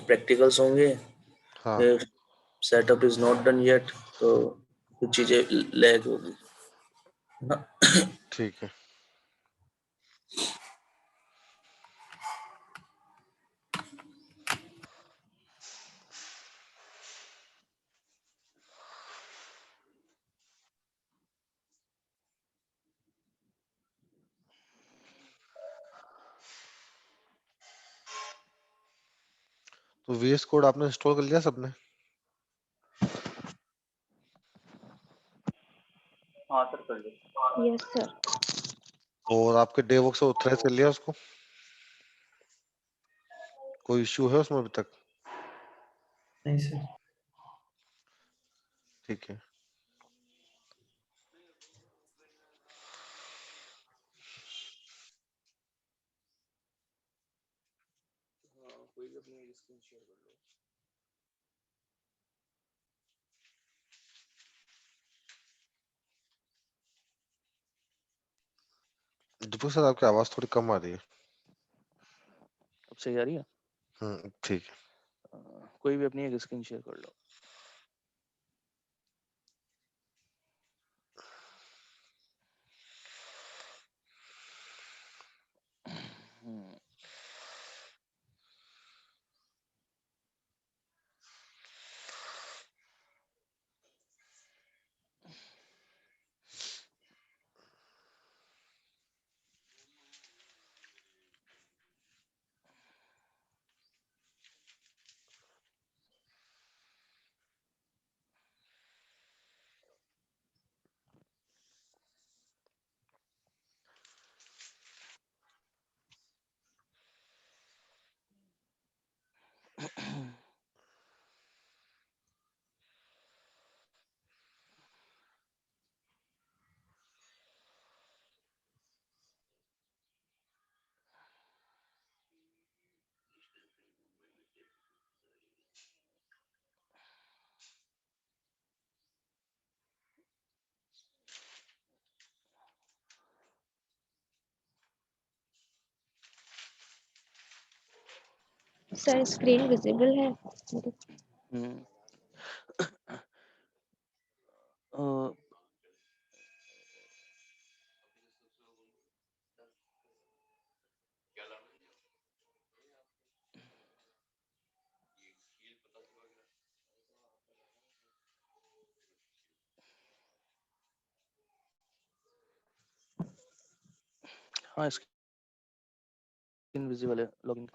Practicals होंगे, हाँ फिर setup is not done yet, तो कुछ चीजें लैग होगी ना। ठीक है। तो VS कोड आपने इंस्टॉल कर लिया सबने? हाँ सर कर लिया। Yes sir. और आपके डेवऑप्स से ऑथराइज कर लिया उसको? कोई इश्यू है उसमें अभी तक? नहीं सर। ठीक है। कोई भी अपनी स्क्रीन शेयर कर लो। दीपक सर आपकी आवाज थोड़ी कम आ रही है। अब सही आ रही है? ठीक है। कोई भी अपनी एक स्क्रीन शेयर कर लो। सर स्क्रीन विजिबल है? हाँ स्क्रीन विजिबल है, लॉगिन।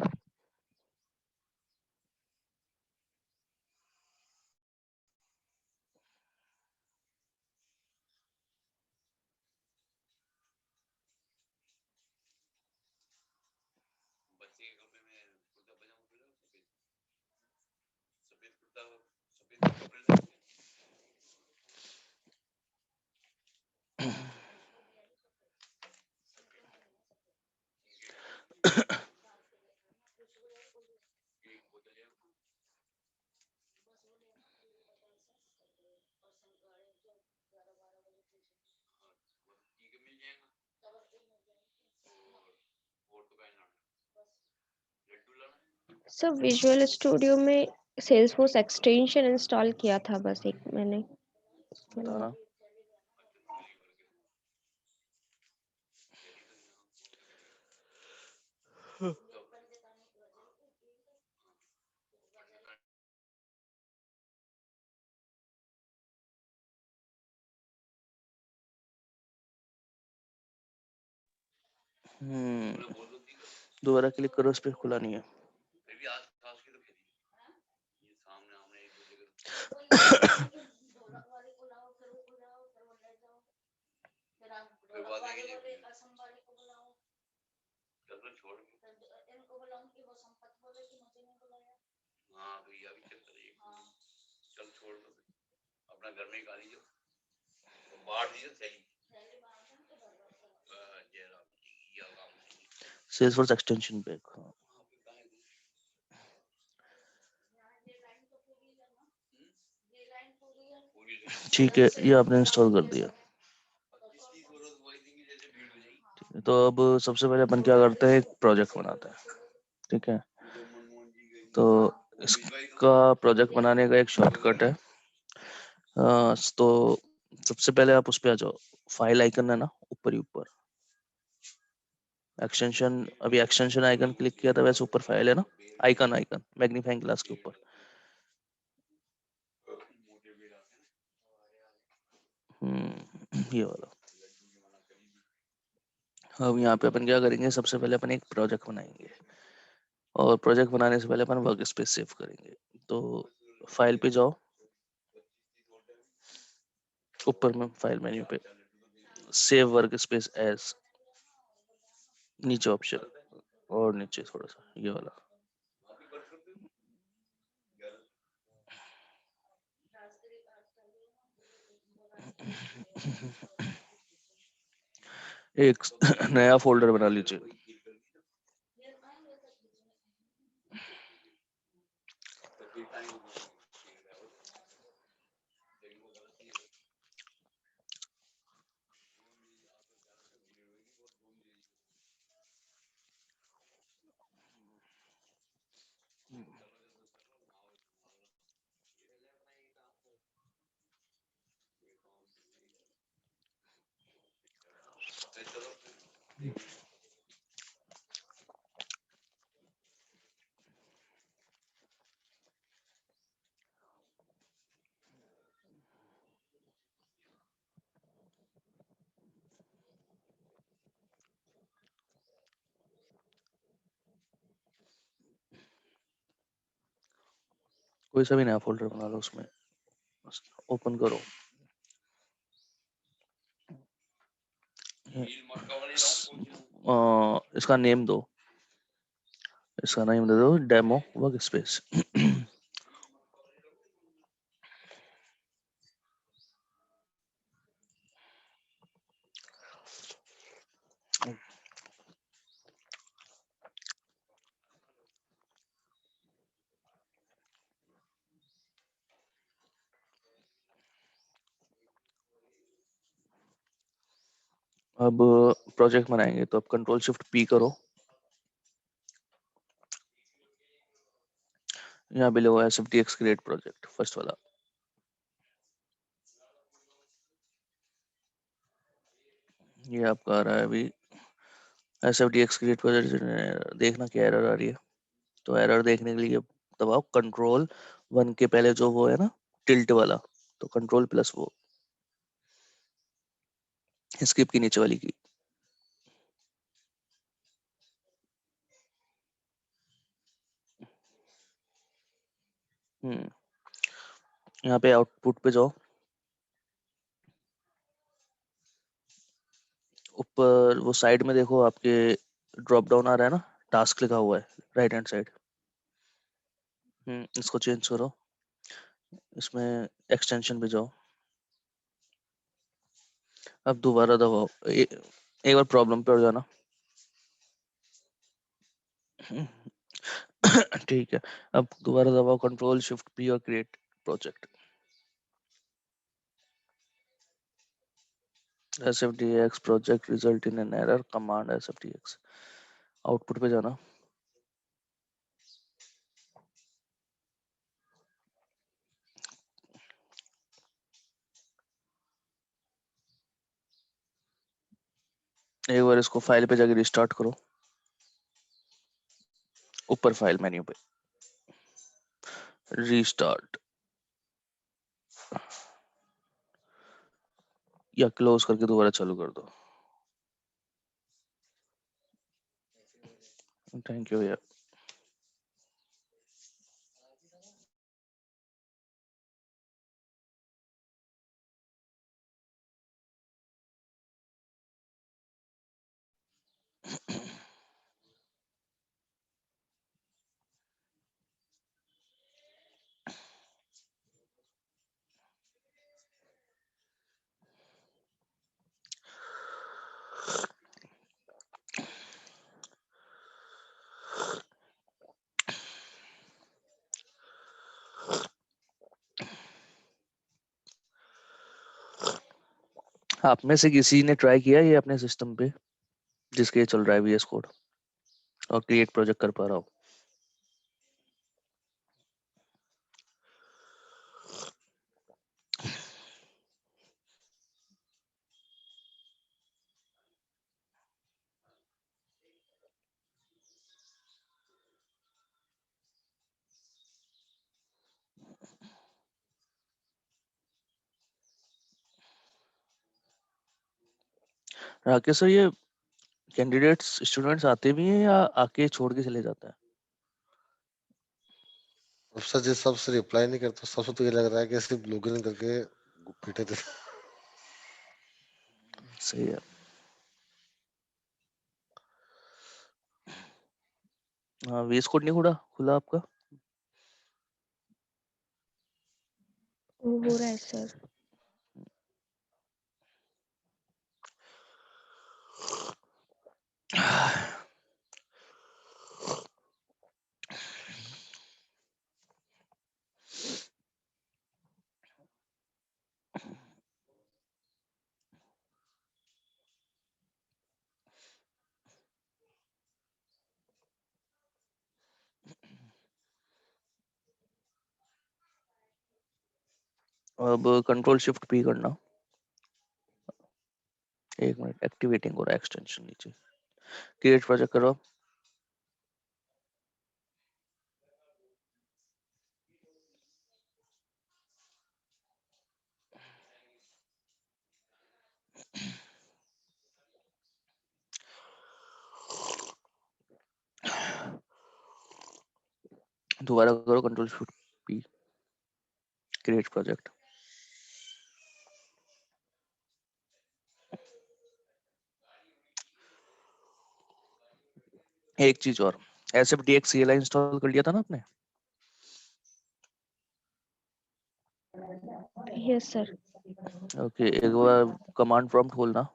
सर विजुअल स्टूडियो में सेल्सफोर्स एक्सटेंशन इंस्टॉल किया था बस एक मैंने। बताना। दोबारा क्लिक करो, उस पर खुला नहीं है। सेल्सफोर्स एक्सटेंशन पे ठीक है, ये आपने इंस्टॉल कर दिया। तो अब सबसे पहले अपन क्या करते हैं, एक प्रोजेक्ट बनाते हैं। ठीक है, तो इसका प्रोजेक्ट बनाने का एक शॉर्टकट है। तो सबसे पहले आप उस पे आ जाओ, फाइल आइकन है ना ऊपर ही ऊपर, एक्सटेंशन, अभी एक्सटेंशन आइकन क्लिक किया था वैसे ऊपर फाइल है ना, आइकन आइकन मैग्नीफाइंग ग्लास के ऊपर। ये वाला। अब यहाँ पे अपन क्या करेंगे, सबसे पहले अपन एक प्रोजेक्ट बनाएंगे, और प्रोजेक्ट बनाने से पहले अपन वर्क स्पेस सेव करेंगे। तो फाइल पे जाओ, ऊपर में फाइल मेन्यू पे सेव वर्क स्पेस एज, नीचे ऑप्शन और नीचे थोड़ा सा ये वाला। एक नया फोल्डर बना लीजिए। कोई सा भी नया फोल्डर बना लो, उसमें ओपन करो। इसका नेम दो, इसका नेम दे दो डेमो वर्क स्पेस। अब प्रोजेक्ट बनाएंगे तो अब कंट्रोल शिफ्ट पी करो, यहाँ below SFTX create project first वाला। ये आपका आ रहा है अभी SFTX क्रिएट प्रोजेक्ट, देखना क्या एरर आ रही है। तो एरर देखने के लिए दबाओ कंट्रोल 1 के पहले जो वो है ना टिल्ट वाला, तो कंट्रोल प्लस वो स्किप की नीचे वाली की। यहाँ पे आउटपुट पे जाओ, ऊपर वो साइड में देखो आपके ड्रॉप डाउन आ रहा है ना, टास्क लिखा हुआ है राइट हैंड साइड। इसको चेंज करो, इसमें एक्सटेंशन पे जाओ। अब दोबारा दबाओ, एक बार प्रॉब्लम पे हो जाना। ठीक है, अब दोबारा दबाओ कंट्रोल शिफ्ट पी और create project. SFTX project result in an error command SFTX, output पे जाना। एक बार इसको फाइल पे जाके रिस्टार्ट करो, ऊपर फाइल मेन्यू पे रीस्टार्ट, या क्लोज करके दोबारा चालू कर दो। थैंक यू यार। आप में से किसी ने ट्राई किया ये अपने सिस्टम पे जिसके ये चल रहा है VS कोड और क्रिएट प्रोजेक्ट कर पा रहा हो? राकेश सर, ये कैंडिडेट्स स्टूडेंट्स आते भी हैं या आके छोड़ के चले जाता है? सर जिस सबसे रिप्लाई नहीं करता सबसे तो ये लग रहा है कि सिर्फ लॉगिन करके पीटे थे। सही है। हाँ, वीएस कोड नहीं खुला आपका? वो हो रहा है सर। अब कंट्रोल शिफ्ट पी करना। एक मिनट, एक्टिवेटिंग हो रहा है एक्सटेंशन नीचे। क्रिएट प्रोजेक्ट करो। दोबारा करो control shift P, create project. एक चीज और, SFDX CLI इंस्टॉल कर लिया था ना आपने? Yes sir. ओके, एक बार कमांड प्रॉम्प्ट खोलना,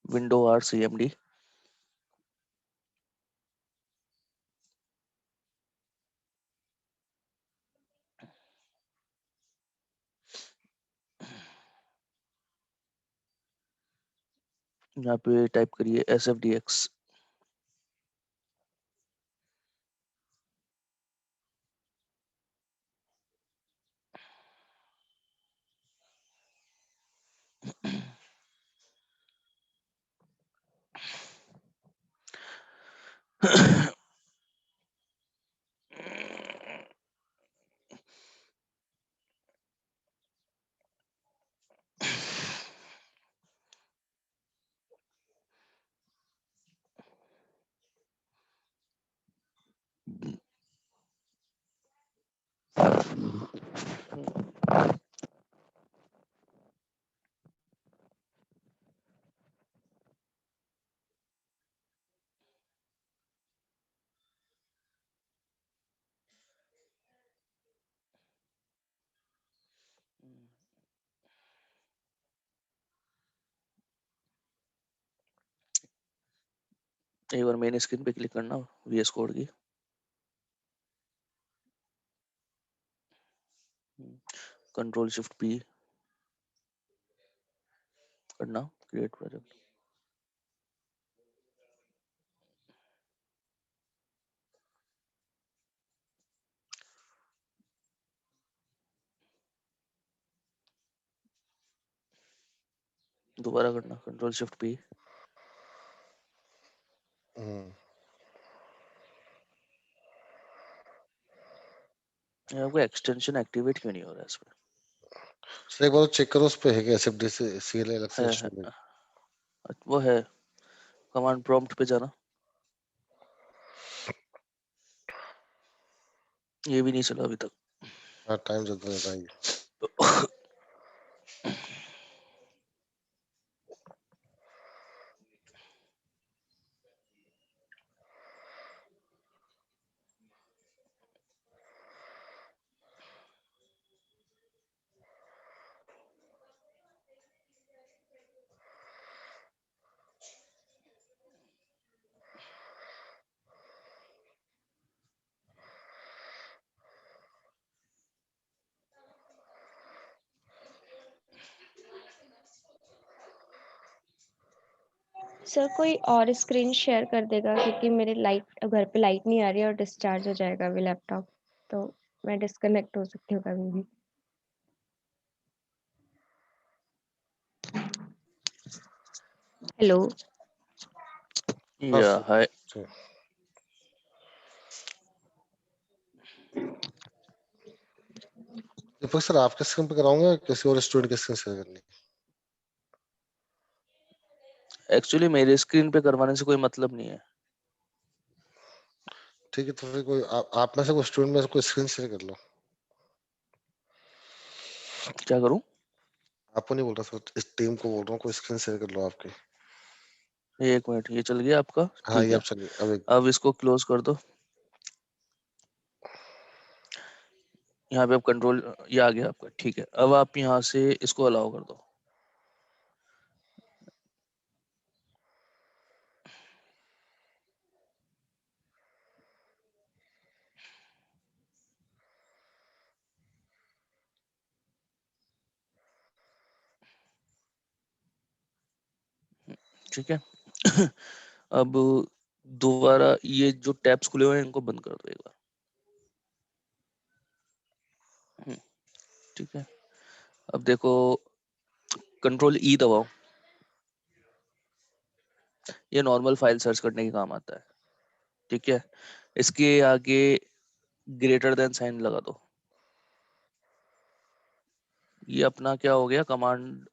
विंडो R CMD। यहाँ पे टाइप करिए SFDX। एक बार मेन स्क्रीन पे क्लिक करना VS कोड की। कंट्रोल शिफ्ट पी करना, क्रिएट प्रोजेक्ट। दोबारा करना, कंट्रोल शिफ्ट पी। आपका एक्सटेंशन एक्टिवेट क्यों नहीं हो रहा है इसमें? सर एक बार चेक करो उस पे है क्या SFD से CLI अलग से है इंस्टॉल है? वो है, कमांड प्रॉम्प्ट पे जाना। ये भी नहीं चला अभी तक। हाँ टाइम ज्यादा लगा है। सर कोई और स्क्रीन शेयर कर देगा, क्योंकि मेरे लाइट घर पे लाइट नहीं आ रही है और डिस्चार्ज हो जाएगा अभी लैपटॉप, तो मैं डिस्कनेक्ट हो सकती हूँ कभी भी। हेलो। हाँ या सर हाय। सर। दीपक सर आपके स्क्रीन पे कराऊंगा या किसी और स्टूडेंट के स्क्रीन शेयर करनी? एक्चुअली मेरे स्क्रीन पे करवाने से कोई मतलब नहीं है। ठीक है, तो फिर कोई आप में से कोई स्टूडेंट में से कोई स्क्रीन शेयर कर लो। क्या करूं? आपको नहीं बोल रहा सर, इस टीम को बोल रहा हूँ, कोई स्क्रीन शेयर कर लो आपकी। एक मिनट, ये चल गया आपका? हाँ, ठीक ये है, आप चलिए अब एक अब इसको क्लोज कर दो। यहाँ पे अब कंट्रोल, ये आ गया आपका। ठीक है, अब आप यहाँ से इसको अलाउ कर दो। ठीक है। अब दोबारा ये जो टैब्स खुले हुए हैं इनको बंद कर दो एक बार। ठीक है, अब देखो, कंट्रोल ई दबाओ। ये नॉर्मल फाइल सर्च करने के काम आता है। ठीक है, इसके आगे ग्रेटर देन साइन लगा दो। ये अपना क्या हो गया, कमांड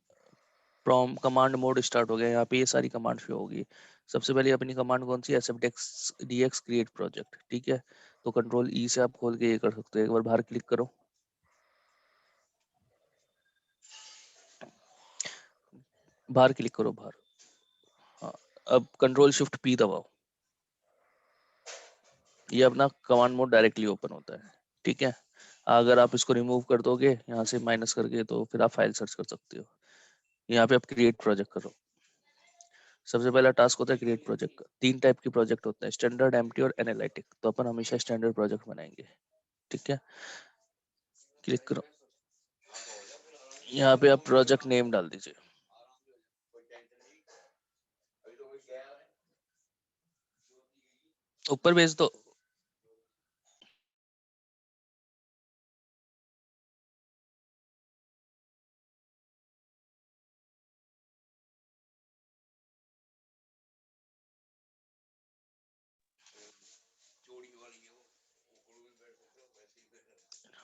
मोड स्टार्ट हो गया। यहाँ पे ये सारी कमांड शो होगी। सबसे पहले अपनी कमांड कौन सी है? sfdx create project. ठीक है, तो कंट्रोल ई से आप खोल के ये कर सकते हो। एक बार बाहर क्लिक करो, बाहर क्लिक करो, बाहर। हाँ, अब कंट्रोल शिफ्ट पी दबाओ। ये अपना कमांड मोड डायरेक्टली ओपन होता है। ठीक है, अगर आप इसको रिमूव कर दोगे यहाँ से माइनस करके, तो फिर आप फाइल सर्च कर सकते हो। यहाँ पे आप क्रिएट प्रोजेक्ट करो। सबसे पहला टास्क होता है क्रिएट प्रोजेक्ट का। 3 टाइप के प्रोजेक्ट होते हैं, स्टैंडर्ड, एम्प्टी और एनालिटिक। तो अपन हमेशा स्टैंडर्ड प्रोजेक्ट बनाएंगे। ठीक है, क्लिक करो, यहाँ पे आप प्रोजेक्ट नेम डाल दीजिए। ऊपर भेज दो।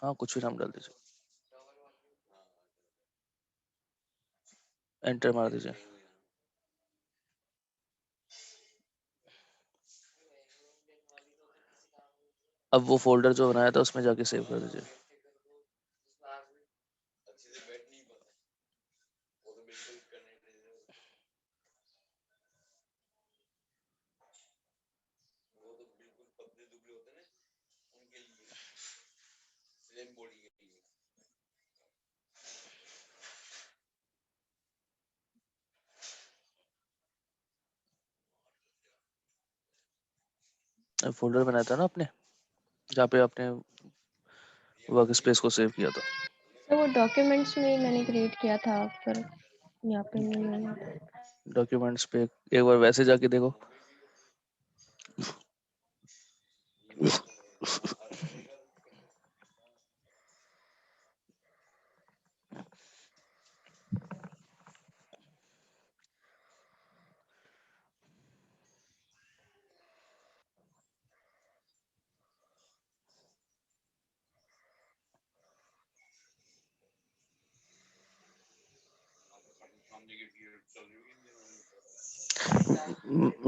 हाँ, कुछ भी नाम डाल दीजिए, एंटर मार दीजिए। अब वो फोल्डर जो बनाया था उसमें जाके सेव कर दीजिए। फोल्डर बनाया था ना आपने, जहाँ पे आपने वर्क स्पेस को सेव किया था। तो वो डॉक्यूमेंट्स में ही मैंने क्रिएट किया था, पर यहाँ पे नहीं है। डॉक्यूमेंट्स पे एक बार वैसे जाके देखो।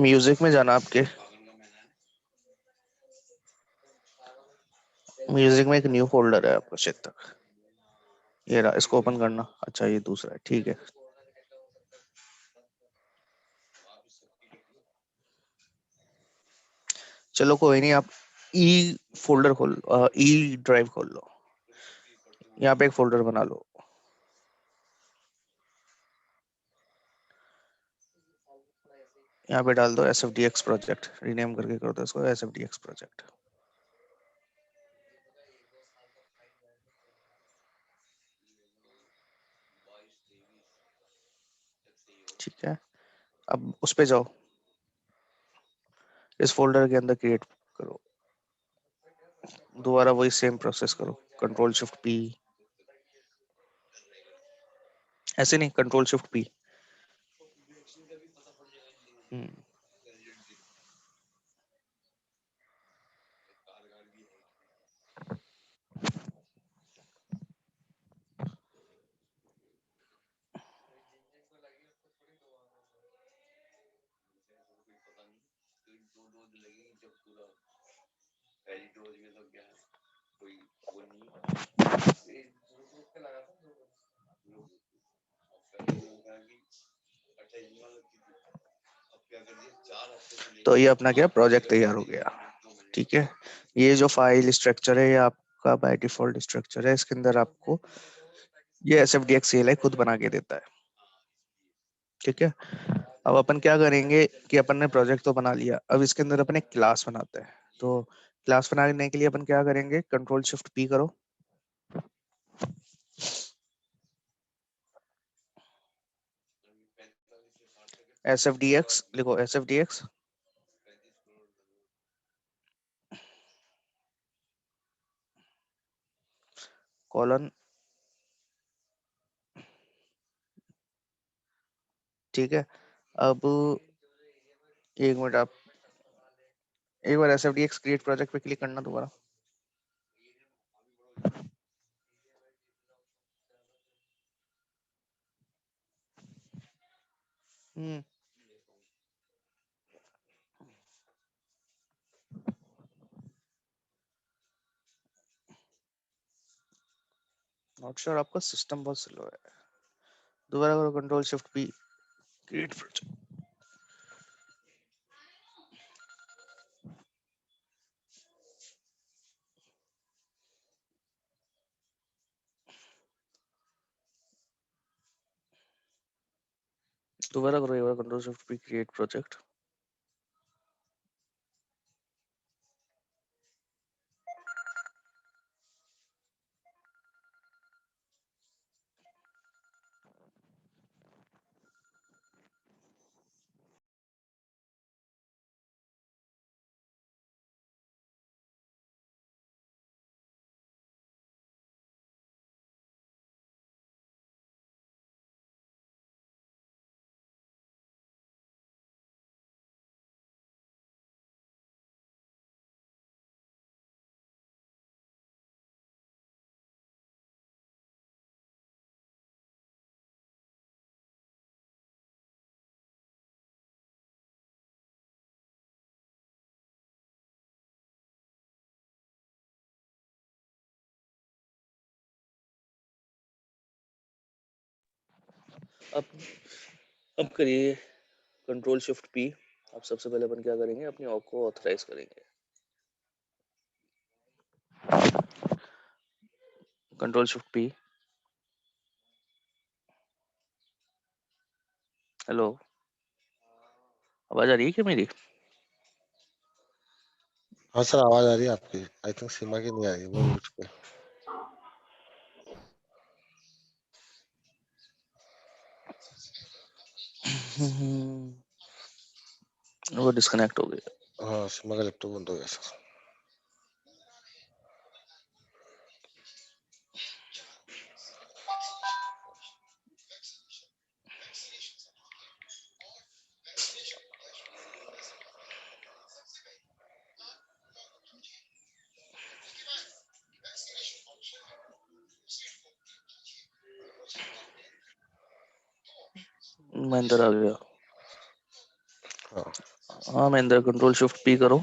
म्यूजिक में जाना आपके, म्यूजिक में एक न्यू फोल्डर है आपका शायद तक। ये रहा, इसको ओपन करना। अच्छा, ये दूसरा है, ठीक है। चलो कोई नहीं, आप ई फोल्डर खोल, ई ड्राइव खोल लो। यहाँ पे एक फोल्डर बना लो। यहाँ पे डाल दो sfdx प्रोजेक्ट, रीनेम करके कर दो इसको sfdx प्रोजेक्ट। ठीक है, अब उस पे जाओ, इस फोल्डर के अंदर क्रिएट करो। दोबारा वही सेम प्रोसेस करो, कंट्रोल शिफ्ट पी। ऐसे नहीं, कंट्रोल शिफ्ट पी। तो ये अपना क्या प्रोजेक्ट तैयार हो गया। ठीक है, ये जो फाइल स्ट्रक्चर है ये आपका बाय डिफॉल्ट स्ट्रक्चर है, इसके अंदर आपको ये SFDX CLI खुद बना के देता है। ठीक है, अब अपन क्या करेंगे कि अपन ने प्रोजेक्ट तो बना लिया, अब इसके अंदर अपन एक क्लास बनाते हैं। तो क्लास बनाने के लिए अपन क्या करेंगे, Ctrl+Shift+P करो। SFDX लिखो, SFDX कॉलन। ठीक है, अब एक मिनट, आप एक बार SFDX क्रिएट प्रोजेक्ट पे क्लिक करना दोबारा। नॉट श्योर, आपका सिस्टम बहुत स्लो है, दोबारा करो Ctrl+Shift+P क्रिएट प्रोजेक्ट। दोबारा करो एक बार Ctrl+Shift+P क्रिएट प्रोजेक्ट। अब करिए Ctrl+Shift+P। अब सबसे पहले अपन क्या करेंगे, अपनी ऑक को ऑथराइज करेंगे। Ctrl+Shift+P। हेलो, आवाज आ रही है क्या मेरी? हाँ सर, आवाज आ रही है आपकी। आई थिंक सीमा की नहीं आ रही है, वो म्यूट पे। वो डिस्कनेक्ट हो गया। हाँ, सीमा का लैपटॉप बंद हो गया सर। मैं अंदर आ गया। हाँ, हाँ, मैं अंदर Ctrl+Shift+P करो।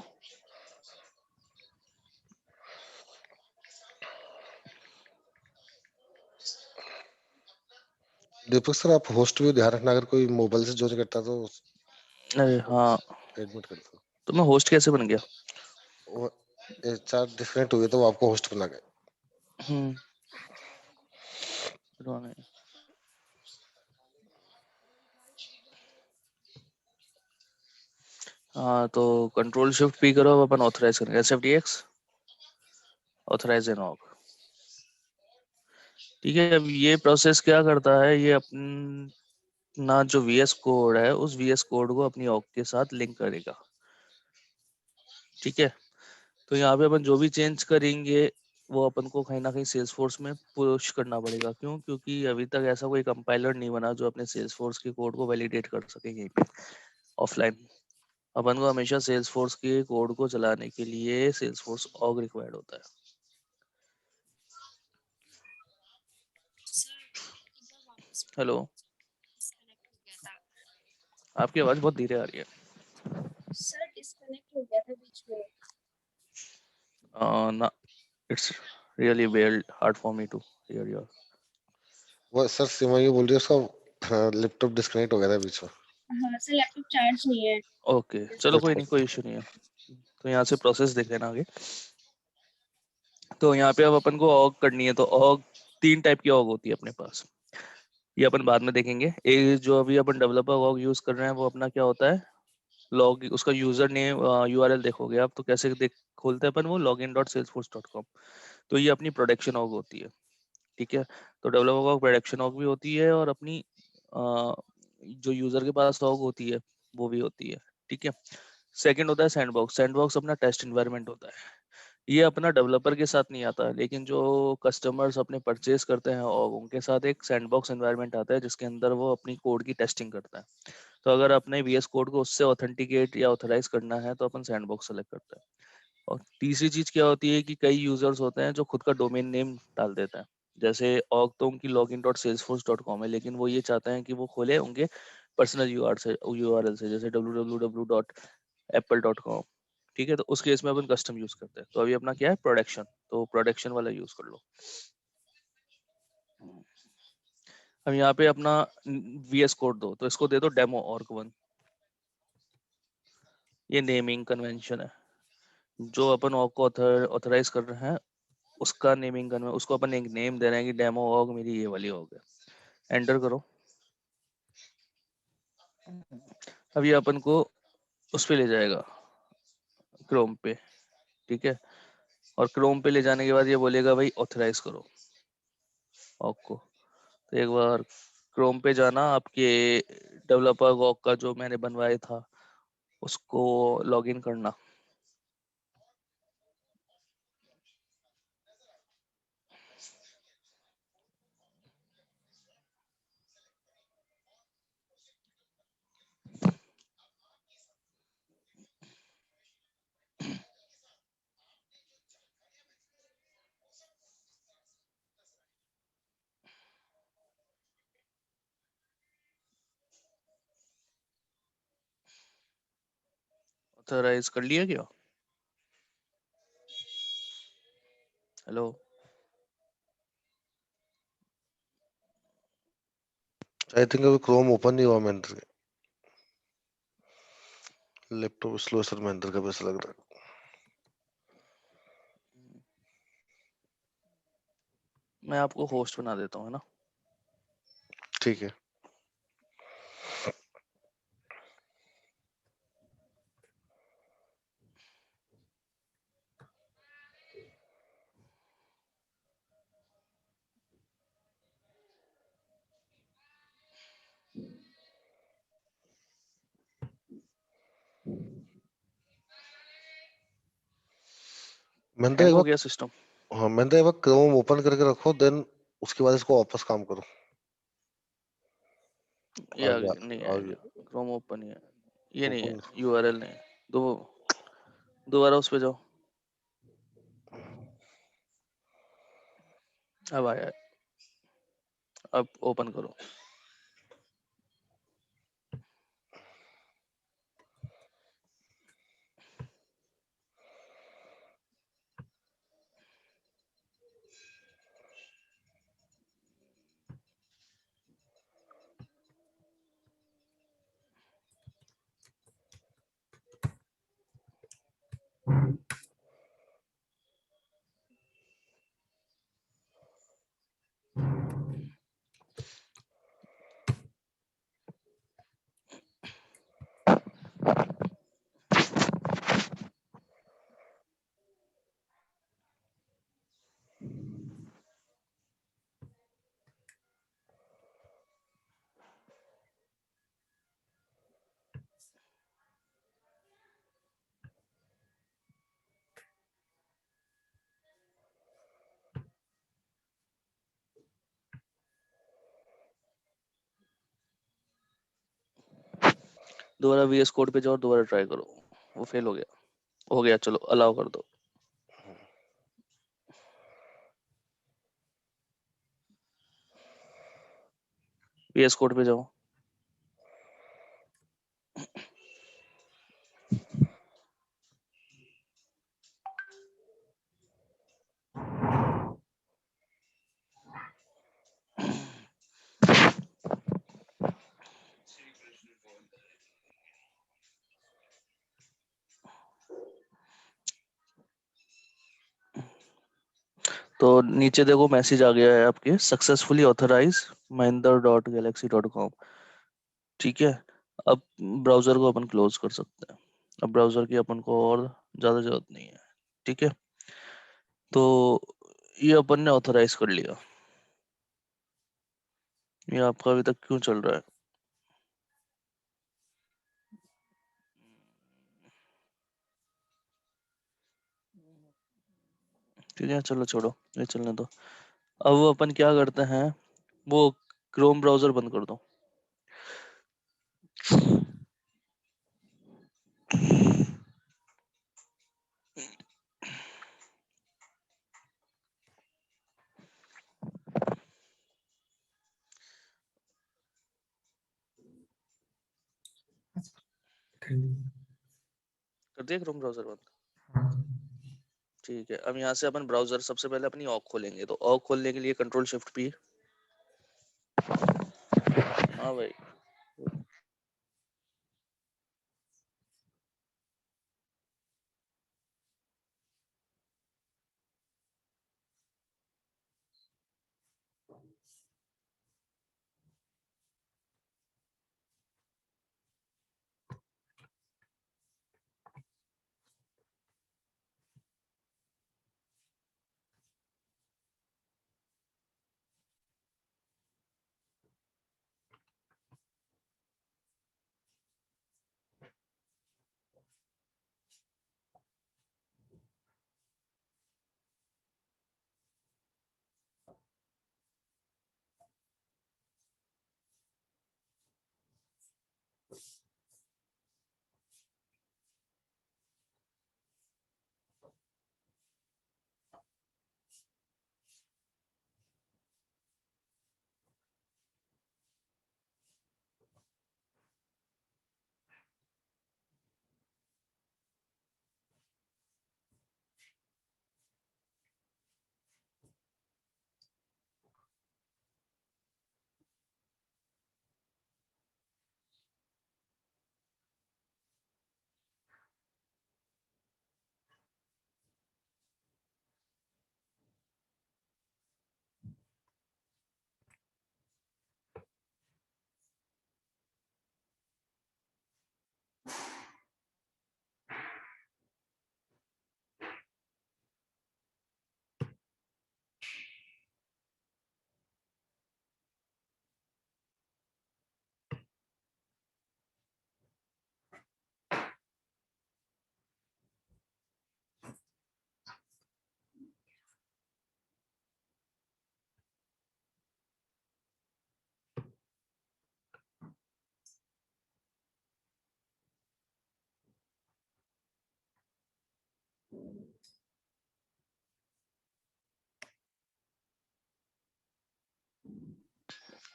दीपक सर, आप होस्ट भी ध्यान रखना, अगर कोई मोबाइल से ज्वाइन करता तो अरे हाँ, एडमिट कर दो। तो मैं होस्ट कैसे बन गया? वो चार डिफरेंट हुए तो वो आपको होस्ट बना गए। हाँ, तो Ctrl+Shift+P करो। अब अपन ऑथराइज करेंगे SFDX ऑथराइज एन ऑक। ठीक है, अब ये प्रोसेस क्या करता है, ये अपना जो VS कोड है उस VS कोड को अपनी ऑक के साथ लिंक करेगा। ठीक है, तो यहाँ पे अपन जो भी चेंज करेंगे वो अपन को कहीं ना कहीं सेल्सफोर्स में पुश करना पड़ेगा। क्यों? क्योंकि अभी तक ऐसा कोई कंपाइलर नहीं बना जो अपने सेल्सफोर्स के कोड को वैलिडेट कर सके यहीं पे ऑफलाइन। अपन को हमेशा सेल्सफोर्स के कोड को चलाने के लिए सेल्सफोर्स ऑग रिक्वायर्ड होता है। हेलो, आपकी आवाज बहुत धीरे आ रही है। सर डिस्कनेक्ट हो गया था बीच में। ना, it's really very hard for me to hear your. वो सर सीमा ये बोल रही है उसका लैपटॉप डिस्कनेक्ट हो गया था बीच में। हाँ सर, लैपटॉप चार्ज नहीं है। ओके, चलो कोई नहीं, कोई इशू नहीं है। तो यहाँ से प्रोसेस देख लेना आगे। तो यहाँ पे अब अपन को ऑग करनी है, तो ऑग 3 टाइप की ऑग होती है अपने पास, ये अपन बाद में देखेंगे। एक जो अभी अपन डेवलपर ऑग यूज कर रहे हैं वो अपना क्या होता है, लॉग, उसका यूजर नेम यूआरएल देखोगे आप तो कैसे देख खोलते हैं अपन वो login.salesforce.com। तो ये अपनी प्रोडक्शन ऑग होती है, ठीक है। तो डेवलपर ऑग प्रोडक्शन ऑग भी होती है, और अपनी जो यूजर के पास ऑग होती है वो भी होती है, ठीक है। सेकंड होता है सैंडबॉक्स। सैंडबॉक्स अपना टेस्ट एनवायरनमेंट होता है, ये अपना डेवलपर के साथ नहीं आता, लेकिन जो कस्टमर्स अपने परचेज करते हैं और उनके साथ एक सैंडबॉक्स एनवायरनमेंट आता है जिसके अंदर वो अपनी कोड की टेस्टिंग करता है। तो अगर अपने वीएस कोड को उससे ऑथेंटिकेट या ऑथराइज करना है तो अपन सैंडबॉक्स सेलेक्ट करते हैं। और तीसरी चीज क्या होती है कि कई यूजर्स होते हैं जो खुद का डोमेन नेम डाल देते हैं, जैसे ऑग तो उनकी login.salesforce.com है, लेकिन वो ये चाहते हैं कि वो खोले उनके पर्सनल यूआरएल से, जैसे www.apple.com, ठीक है। तो उस केस में अपन कस्टम यूज करते हैं। तो अभी अपना क्या है, प्रोडक्शन, तो प्रोडक्शन वाला यूज कर लो। अब यहाँ पे अपना वीएस कोड दो, तो इसको दे दो डेमो org1। ये नेमिंग कन्वेंशन है, जो अपन ऑग को ऑथराइज कर रहे हैं उसका नेमिंग कन्वेंशन, उसको अपन एक नेम दे रहे हैं कि डेमो ऑग मेरी ये वाली ऑग है। एंटर करो। अब ये अपन को उस पे ले जाएगा, क्रोम पे, ठीक है। और क्रोम पे ले जाने के बाद ये बोलेगा भाई ऑथराइज करो ऑग को। तो एक बार क्रोम पे जाना, आपके डेवलपर ऑग का जो मैंने बनवाया था उसको लॉगिन करना। ऑथराइज कर लिया क्या? हेलो, आई थिंक अभी क्रोम ओपन नहीं हुआ Mahendra, laptop slow sir Mahendra का वैसा लग रहा है। मैं आपको होस्ट बना देता हूँ, है ना। ठीक है। महेंद्र हैंग एक हो बार, गया सिस्टम। हाँ महेंद्र एक बार क्रोम ओपन करके रखो, देन उसके बाद इसको वापस काम करो। ये आ आ गया, गया, नहीं आ आएगा। गया। क्रोम ओपन ही है, ये नहीं है, ओपन। यूआरएल नहीं है। दो, दोबारा उस पे जाओ। अब आया है। अब ओपन करो। दोबारा वीएस कोड पे जाओ और दोबारा ट्राई करो। वो फेल हो गया। हो गया, चलो अलाउ कर दो। वीएस कोड पे जाओ। तो नीचे देखो मैसेज आ गया है आपके, सक्सेसफुली ऑथराइज mahindra.galaxy.com। ठीक है, अब ब्राउजर को अपन क्लोज कर सकते हैं। अब ब्राउजर की अपन को और ज्यादा जरूरत नहीं है। ठीक है, तो ये अपन ने ऑथराइज कर लिया। ये आपका अभी तक क्यों चल रहा है? ठीक है, चलो छोड़ो, ये चलने दो। अब अपन क्या करते हैं, वो क्रोम ब्राउजर बंद कर दो। कर दिया। कर दिया क्रोम ब्राउजर बंद? हाँ ठीक है, अब यहाँ से अपन ब्राउजर सबसे पहले अपनी ऑक खोलेंगे। तो ऑक खोलने के लिए कंट्रोल शिफ्ट पी। हाँ भाई,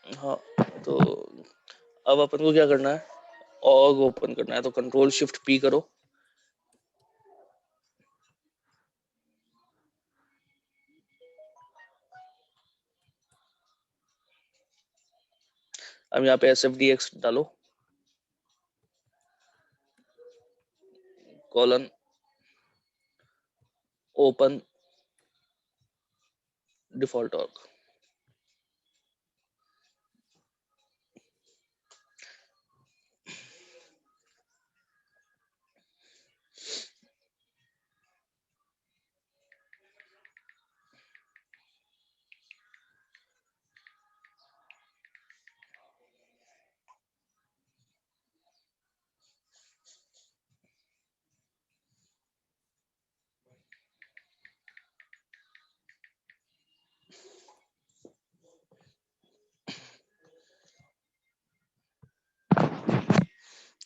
हाँ। तो अब अपन को क्या करना है, ऑग ओपन करना है। तो कंट्रोल शिफ्ट पी करो। अब यहाँ पे SFDX डालो, कॉलन ओपन डिफॉल्ट ऑग।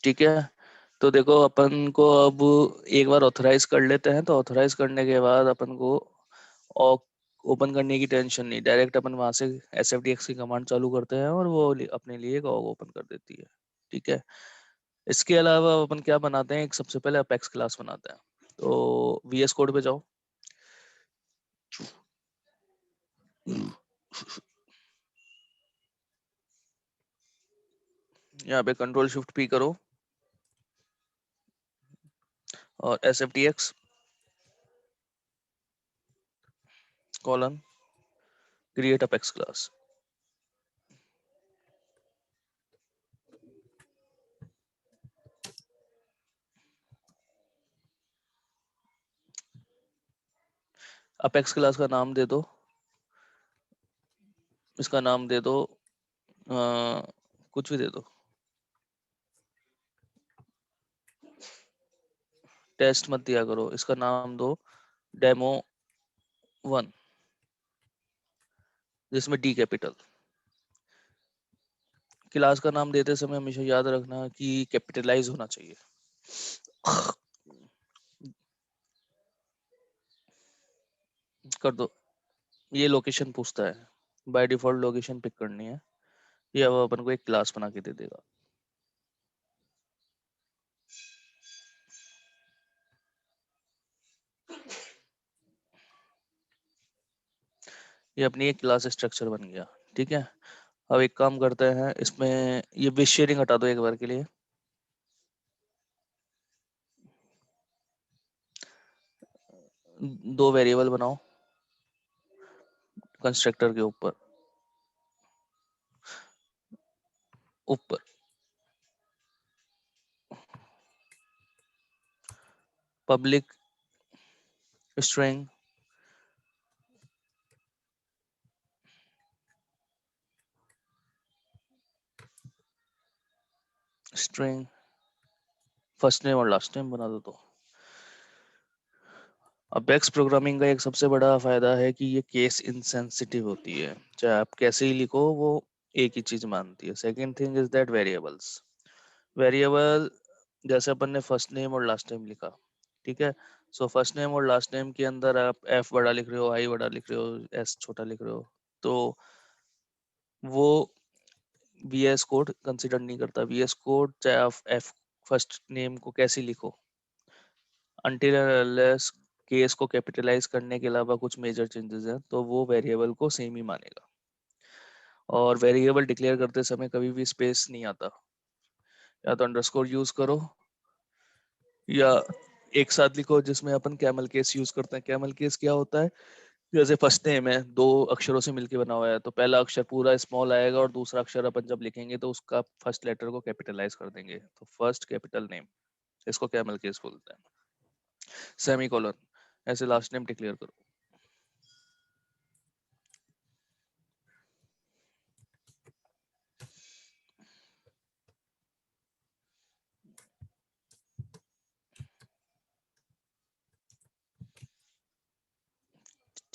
ठीक है, तो देखो अपन को अब एक बार ऑथराइज कर लेते हैं। तो ऑथराइज करने के बाद अपन को ओपन करने की टेंशन नहीं, डायरेक्ट अपन वहां से SFDX की कमांड चालू करते हैं और वो अपने लिए एक ऑग ओपन कर देती है। ठीक है, इसके अलावा अपन क्या बनाते हैं, एक सबसे पहले अपेक्स क्लास बनाते हैं। तो VS कोड पे जाओ, यहाँ पे कंट्रोल शिफ्ट पी करो और SFDX colon create apex class. Apex class का नाम दे दो, इसका नाम दे दो कुछ भी दे दो, टेस्ट मत दिया करो, इसका नाम दो डेमो 1 जिसमें डी कैपिटल। क्लास का नाम देते समय हमेशा याद रखना कि कैपिटलाइज होना चाहिए। कर दो। ये लोकेशन पूछता है, बाय डिफॉल्ट लोकेशन पिक करनी है, ये अब अपन को एक क्लास बना के दे देगा। ये अपनी एक क्लास स्ट्रक्चर बन गया। ठीक है, अब एक काम करते हैं, इसमें ये विश शेयरिंग हटा दो एक बार के लिए। दो वेरिएबल बनाओ कंस्ट्रक्टर के ऊपर, ऊपर public string string first name और लास्ट नेम बना दो। तो अपेक्स प्रोग्रामिंग का एक सबसे बड़ा फायदा है कि ये केस इनसेंसिटिव होती है, चाहे आप कैसे ही लिखो वो एक ही चीज मानती है। Second thing is that variable जैसे अपन ने फर्स्ट नेम और लास्ट नेम लिखा, ठीक है, सो फर्स्ट नेम और लास्ट नेम के अंदर आप एफ बड़ा लिख रहे हो, आई बड़ा लिख रहे हो, एस छोटा लिख रहे हो, तो वो वीएस कोड कंसिडर नहीं करता। वीएस कोड चाहे आप एफ फर्स्ट नेम को कैसे लिखो, अनटिल अनलेस केस को कैपिटलाइज करने के अलावा कुछ मेजर चेंजेस हैं, तो वो वेरिएबल को सेम ही मानेगा। और वेरिएबल डिक्लेयर करते समय कभी भी स्पेस नहीं आता, या तो अंडरस्कोर यूज करो या एक साथ लिखो, जिसमें अपन कैमल केस यूज करते हैं। कैमल केस क्या होता है, जैसे फर्स्ट नेम है, दो अक्षरों से मिलके बना हुआ है, तो पहला अक्षर पूरा स्मॉल आएगा और दूसरा अक्षर अपन जब लिखेंगे तो उसका फर्स्ट लेटर को कैपिटलाइज कर देंगे, तो फर्स्ट कैपिटल नेम, इसको कैमल केस बोलते हैं। सेमी कॉलन, ऐसे लास्ट नेम डिक्लेयर करो।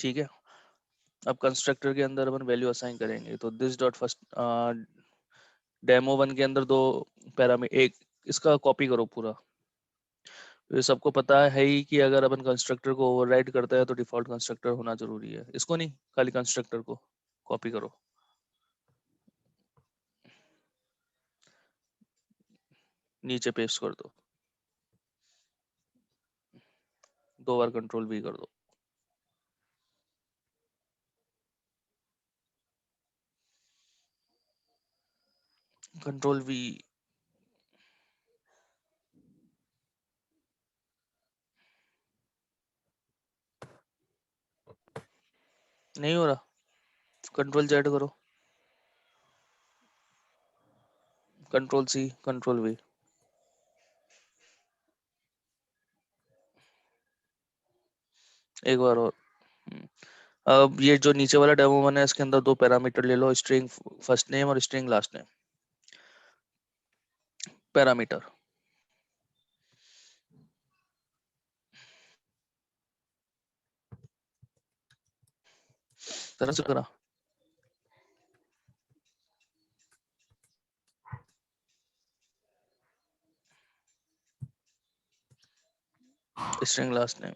ठीक है, अब कंस्ट्रक्टर के अंदर अपन वैल्यू असाइन करेंगे, तो दिस डॉट फर्स्ट डेमो 1 के अंदर दो पैरामीटर, एक इसका कॉपी करो पूरा। तो ये सबको पता है ही कि अगर अपन कंस्ट्रक्टर को ओवरराइड करता है तो डिफॉल्ट कंस्ट्रक्टर होना जरूरी है, इसको नहीं, खाली कंस्ट्रक्टर को कॉपी करो, नीचे पेस्ट कर दो, दो बार कंट्रोल V कर दो। कंट्रोल V, नहीं हो रहा, कंट्रोल Z करो, कंट्रोल C, कंट्रोल V। एक बार और। अब ये जो नीचे वाला डेमो 1 है, इसके अंदर दो पैरामीटर ले लो, स्ट्रिंग फर्स्ट नेम और स्ट्रिंग लास्ट नेम। पैरामीटर तरह से करा, स्ट्रिंग लास्ट नेम।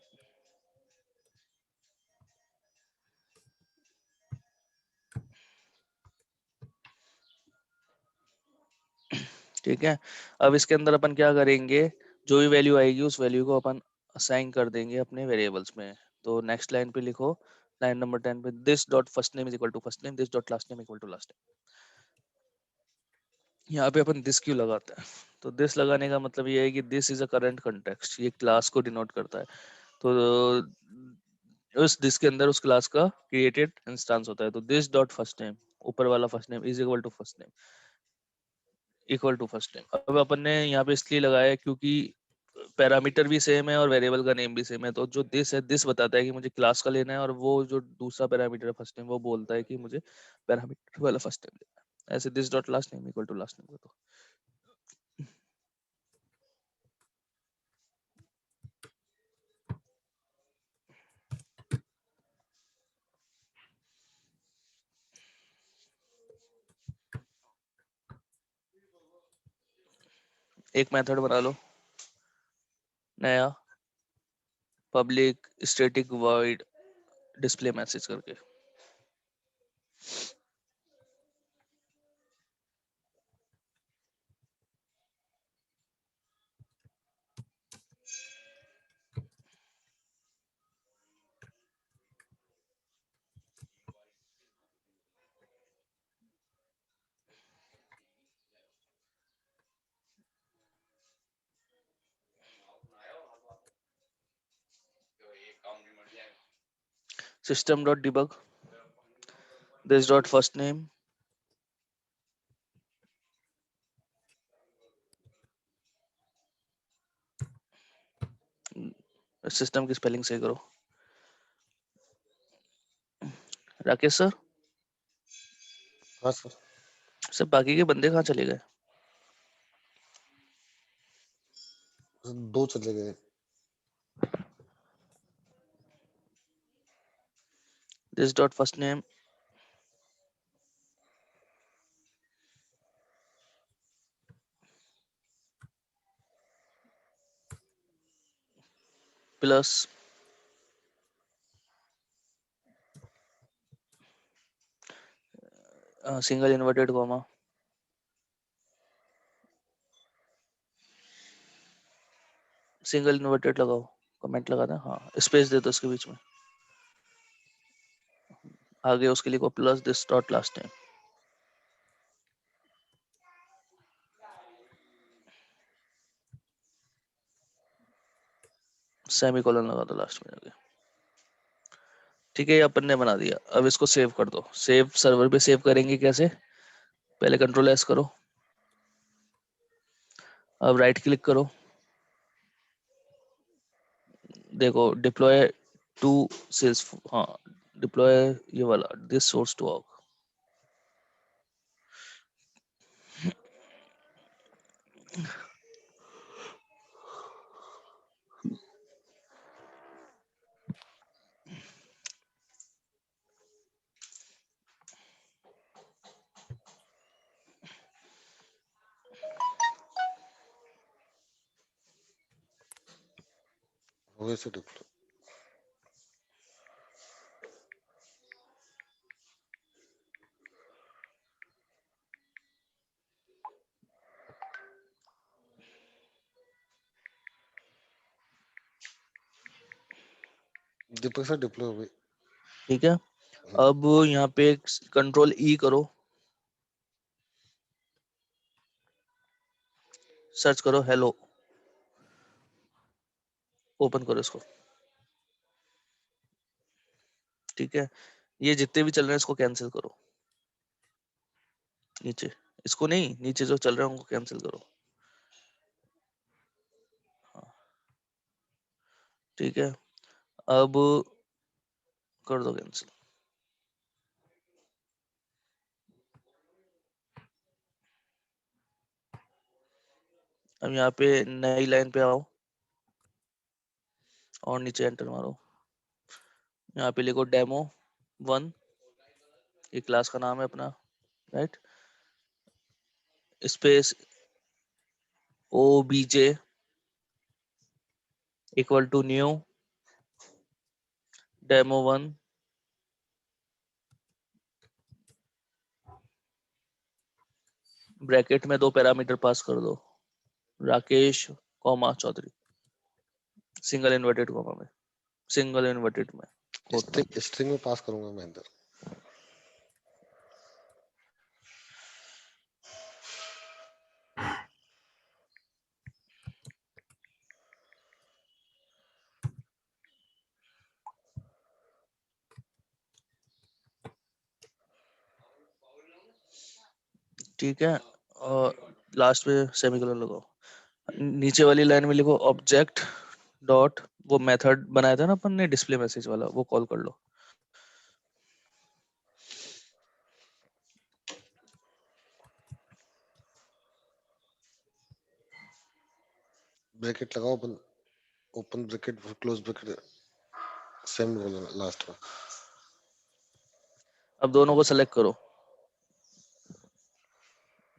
ठीक है, अब इसके अंदर अपन क्या करेंगे, जो भी वैल्यू आएगी उस वैल्यू को अपन असाइन कर देंगे अपने वेरिएबल्स में। तो नेक्स्ट लाइन पे लिखो, लाइन नंबर 10 पे, this dot first name is equal to first name, this dot last name equal to last name. यहाँ पे अपन दिस क्यों लगाते हैं, तो दिस लगाने का मतलब ये है कि this is a current context, ये क्लास को डिनोट करता है। तो उस दिस के अंदर उस क्लास का क्रिएटेड इंस्टेंस होता है। तो दिस डॉट फर्स्ट नेम, ऊपर वाला first name is equal to first name, equal to first name. अब अपन ने यहाँ पे इसलिए लगाया है क्योंकि पैरामीटर भी सेम है और वेरिएबल का नेम भी सेम है। तो जो दिस है, दिस बताता है कि मुझे क्लास का लेना है, और वो जो दूसरा पैरामीटर है फर्स्ट नेम, वो बोलता है कि मुझे पैरामीटर वाला फर्स्ट नेम लेना है। ऐसे this dot last name equal to last name. तो एक मेथड बना लो नया, public static void display message करके। System dot debug this dot first name, system की स्पेलिंग सही करो। राकेश सर, हाँ सर, सब बाकी के बंदे कहाँ चले गए? 2 चले गए। This dot first name plus single inverted comma, single inverted लगाओ, कमेंट लगा दें, हाँ स्पेस दे दो उसके बीच में, आगे उसके लिखो plus this dot last name, semicolon लगा दो लास्ट में आगे। ठीक है, ये अपन ने बना दिया। अब इसको सेव कर दो। सेव सर्वर पे सेव करेंगे कैसे? पहले कंट्रोल एस करो, अब राइट क्लिक करो, देखो डिप्लॉय टू सेल्स, हाँ डिप्लॉय ये वाला दिस सोर्स टू ऑग। वैसे डिप्लो दीपक सर डिप्लो हो गई। ठीक है, अब यहाँ पे कंट्रोल ई करो, सर्च करो हेलो, ओपन करो इसको। ठीक है, ये जितने भी चल रहे हैं इसको कैंसिल करो, नीचे, इसको नहीं, नीचे जो चल रहे हैं उनको कैंसिल करो। हाँ, ठीक है, अब कर दो कैंसिल। अब यहाँ पे नई लाइन पे आओ और नीचे एंटर मारो, यहाँ पे लिखो डेमो 1, ये क्लास का नाम है अपना, right, space obj equal to new demo 1, bracket में 2 पैरामीटर पास कर दो, Rakesh comma Chaudhary, single inverted comma में, सिंगल इन्वर्टेड में खोदना। स्ट्रिंग में पास करूंगा मैं अंदर। ठीक है, और लास्ट में सेमीकोलन लगाओ। नीचे वाली लाइन में लिखो ऑब्जेक्ट डॉट, वो मेथड बनाया था ना अपन ने डिस्प्ले मैसेज वाला, वो कॉल कर लो। ब्रैकेट लगाओ, open bracket close bracket semicolon last में। अब दोनों को सेलेक्ट करो,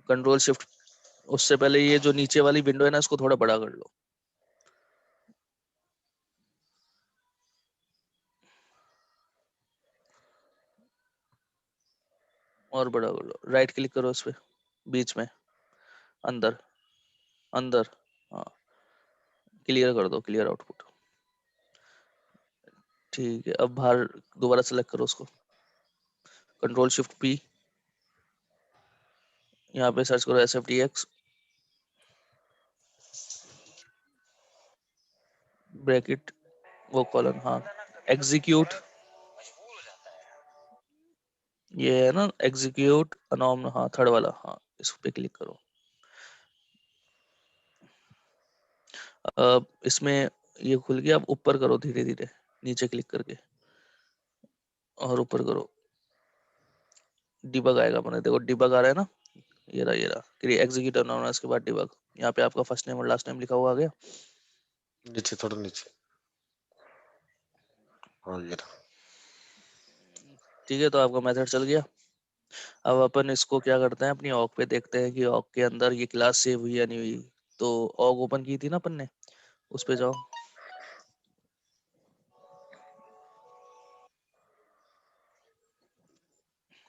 कंट्रोल शिफ्ट। उससे पहले ये जो नीचे वाली विंडो है ना, इसको थोड़ा बड़ा कर लो। और बड़ा कर लो, राइट क्लिक करो इस पे, बीच में, अंदर अंदर, हाँ, क्लियर कर दो, क्लियर आउटपुट। ठीक है, अब बाहर दोबारा सेलेक्ट करो उसको, कंट्रोल शिफ्ट पी, यहाँ पे सर्च करो SFTX ब्रैकेट, वो कॉलन, हाँ, एग्जीक्यूट, ये है ना एग्जीक्यूट अनॉम, हाँ थर्ड वाला, हाँ इस पे क्लिक करो। अब इसमें ये खुल गया, अब ऊपर करो धीरे धीरे, नीचे क्लिक करके और ऊपर करो, डिबग आएगा, मैंने देखो डिबग आ रहा है ना, ये रहा क्रिएट एग्जीक्यूट अनॉनस के बाद डिबग। यहाँ पे आपका फर्स्ट नेम और लास्ट नेम लिखा हुआ आ गया। नीचे थोड़ा नीचे, हाँ ये रहा। ठीक है, तो आपका मेथड चल गया। अब अपन इसको क्या करते हैं, अपनी ऑक पे देखते हैं कि ऑक के अंदर ये क्लास सेव हुई या नहीं हुई। तो ऑक ओपन की थी ना अपन ने, उस पे जाओ,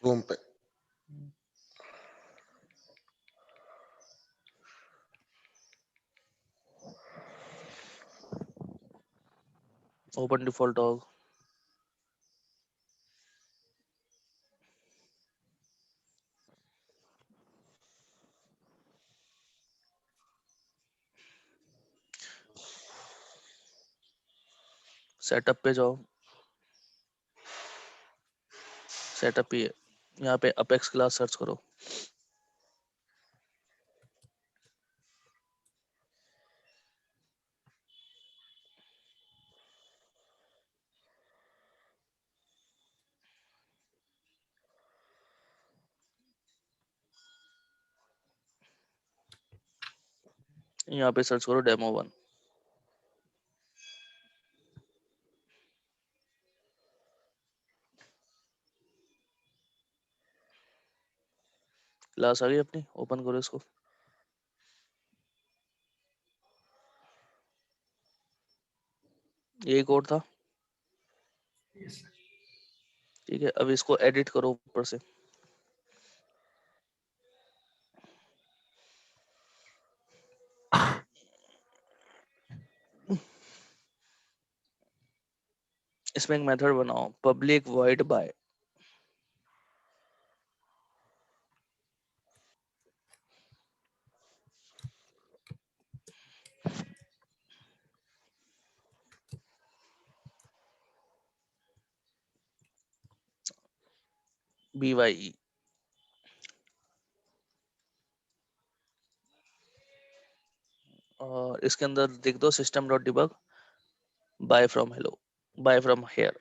क्रोम पे ओपन डिफॉल्ट ऑक, सेटअप पे जाओ, सेटअप ही है, यहाँ पे अपेक्स क्लास सर्च करो। यहाँ पे सर्च करो डेमो 1। क्लास आ गई अपनी, ओपन करो इसको। यही कोड था, Yes, sir. ठीक है। अब इसको एडिट करो ऊपर से, इसमें एक मेथड बनाओ, पब्लिक वॉइड बाय। BYE, और इसके अंदर देख दो system dot debug bye from hello, bye from here.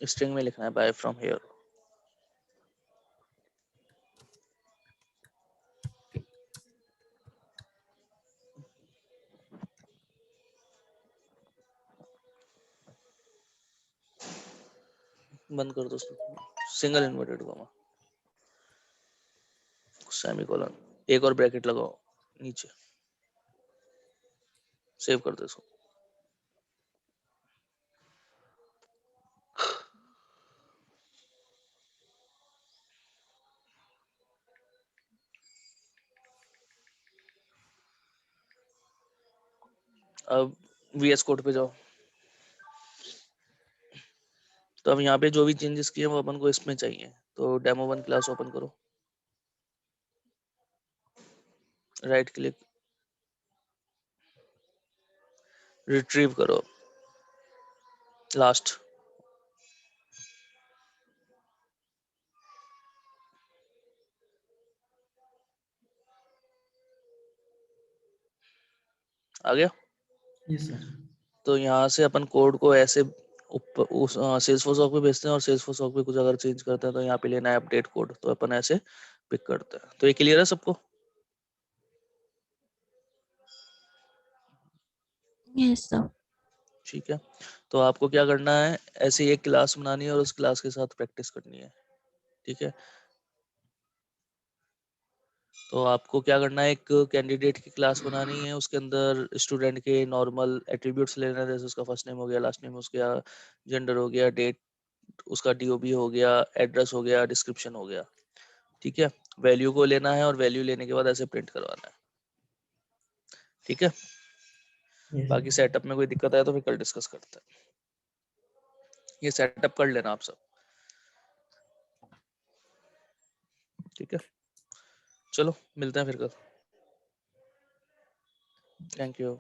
String में लिखना है बाय फ्रॉम हेयर। बंद कर दो, सिंगल इन्वर्टेड कॉमा, सेमीकोलन, एक और ब्रैकेट लगाओ नीचे, सेव कर दो इसको। अब VS कोड पे जाओ, तो अब यहाँ पे जो भी चेंजेस किए वो अपन को इसमें चाहिए, तो डेमो 1 क्लास ओपन करो, राइट क्लिक, रिट्रीव करो, लास्ट, आ गया। Yes, sir. तो यहाँ से अपन कोड को ऐसे ऊपर उस सेल्सफोर्स ऑक पे भेजते हैं, और सेल्सफोर्स ऑक पे कुछ अगर चेंज करते हैं तो यहाँ पे लेना है अपडेट कोड, तो अपन ऐसे पिक करते हैं। तो ये क्लियर है सबको? Yes, sir. ठीक है, तो आपको क्या करना है, ऐसे एक क्लास बनानी है और उस क्लास के साथ प्रैक्टिस करनी है। ठीक है, तो आपको क्या करना है, एक कैंडिडेट की क्लास बनानी है, उसके अंदर स्टूडेंट के नॉर्मल एट्रीब्यूट्स लेना है, जैसे उसका फर्स्ट नेम हो गया, लास्ट नेम, उसका जेंडर हो गया, डेट, उसका डीओबी हो गया, एड्रेस हो गया, डिस्क्रिप्शन हो गया। ठीक है, वैल्यू को लेना है और वैल्यू लेने के बाद ऐसे प्रिंट करवाना है। ठीक है, Yes. बाकी सेटअप में कोई दिक्कत आए तो फिर कल डिस्कस करते हैं। ये सेटअप कर लेना आप सब। ठीक है, चलो मिलते हैं फिर कल। Thank you.